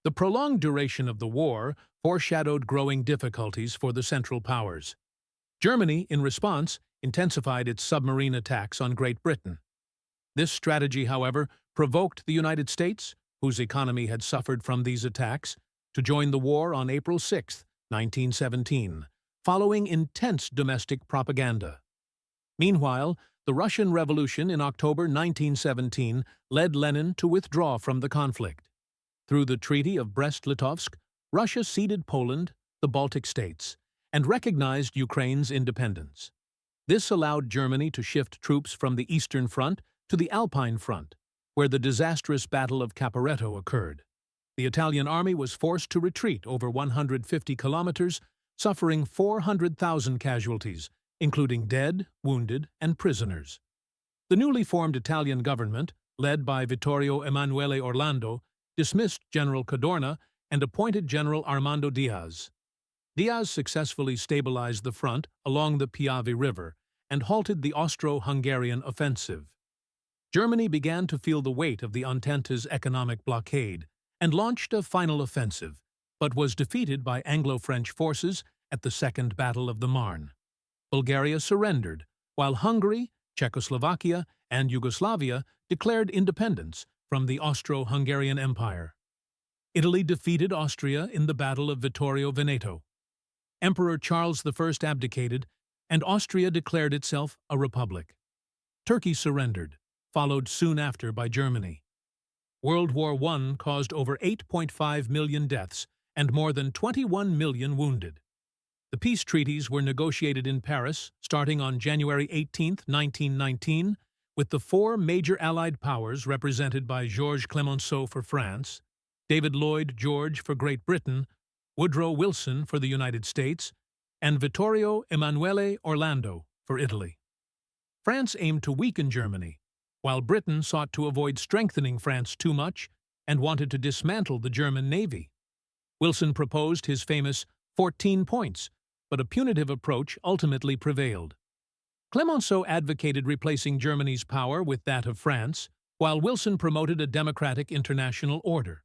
The prolonged duration of the war foreshadowed growing difficulties for the Central Powers. Germany, in response, intensified its submarine attacks on Great Britain. This strategy, however, provoked the United States, whose economy had suffered from these attacks, to join the war on April 6, 1917, following intense domestic propaganda. Meanwhile, the Russian Revolution in October 1917 led Lenin to withdraw from the conflict. Through the Treaty of Brest-Litovsk, Russia ceded Poland, the Baltic states, and recognized Ukraine's independence. This allowed Germany to shift troops from the Eastern Front to the Alpine Front, where the disastrous Battle of Caporetto occurred. The Italian army was forced to retreat over 150 kilometers, suffering 400,000 casualties, including dead, wounded, and prisoners. The newly formed Italian government, led by Vittorio Emanuele Orlando, dismissed General Cadorna and appointed General Armando Diaz. Diaz successfully stabilized the front along the Piave River and halted the Austro-Hungarian offensive. Germany began to feel the weight of the Entente's economic blockade and launched a final offensive, but was defeated by Anglo-French forces at the Second Battle of the Marne. Bulgaria surrendered, while Hungary, Czechoslovakia, and Yugoslavia declared independence from the Austro-Hungarian Empire. Italy defeated Austria in the Battle of Vittorio Veneto. Emperor Charles I abdicated, and Austria declared itself a republic. Turkey surrendered, followed soon after by Germany. World War I caused over 8.5 million deaths and more than 21 million wounded. The peace treaties were negotiated in Paris starting on January 18, 1919, with the four major Allied powers represented by Georges Clemenceau for France, David Lloyd George for Great Britain, Woodrow Wilson for the United States, and Vittorio Emanuele Orlando for Italy. France aimed to weaken Germany, while Britain sought to avoid strengthening France too much and wanted to dismantle the German navy. Wilson proposed his famous 14 points, but a punitive approach ultimately prevailed. Clemenceau advocated replacing Germany's power with that of France, while Wilson promoted a democratic international order.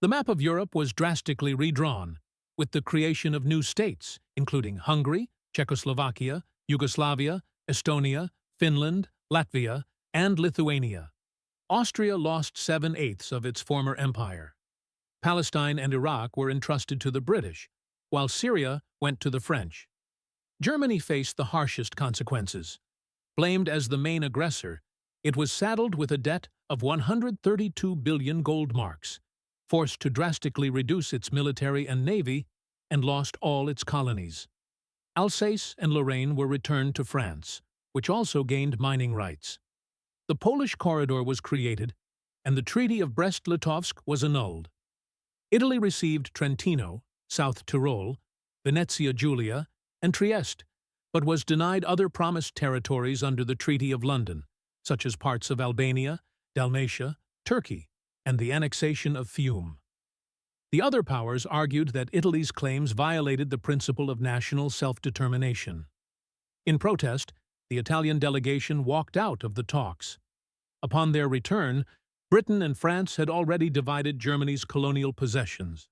The map of Europe was drastically redrawn, with the creation of new states, including Hungary, Czechoslovakia, Yugoslavia, Estonia, Finland, Latvia, and Lithuania. Austria lost 7/8 of its former empire. Palestine and Iraq were entrusted to the British, while Syria went to the French. Germany faced the harshest consequences. Blamed as the main aggressor, it was saddled with a debt of 132 billion gold marks, forced to drastically reduce its military and navy, and lost all its colonies. Alsace and Lorraine were returned to France, which also gained mining rights. The Polish corridor was created, and the Treaty of Brest-Litovsk was annulled. Italy received Trentino, South Tyrol, Venezia Giulia, and Trieste, but was denied other promised territories under the Treaty of London, such as parts of Albania, Dalmatia, Turkey, and the annexation of Fiume. The other powers argued that Italy's claims violated the principle of national self-determination. In protest, the Italian delegation walked out of the talks. Upon their return, Britain and France had already divided Germany's colonial possessions.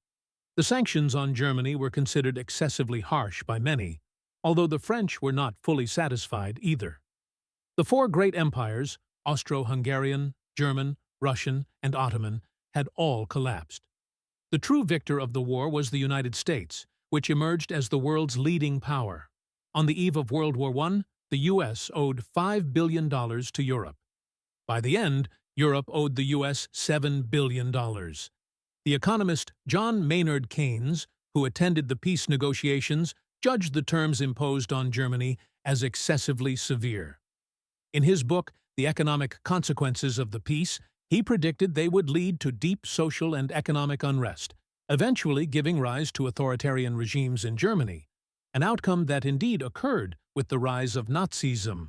The sanctions on Germany were considered excessively harsh by many, although the French were not fully satisfied either. The four great empires, Austro-Hungarian, German, Russian, and Ottoman, had all collapsed. The true victor of the war was the United States, which emerged as the world's leading power. On the eve of World War I, the U.S. owed $5 billion to Europe. By the end, Europe owed the U.S. $7 billion. The economist John Maynard Keynes, who attended the peace negotiations, judged the terms imposed on Germany as excessively severe. In his book, The Economic Consequences of the Peace, he predicted they would lead to deep social and economic unrest, eventually giving rise to authoritarian regimes in Germany, an outcome that indeed occurred with the rise of Nazism.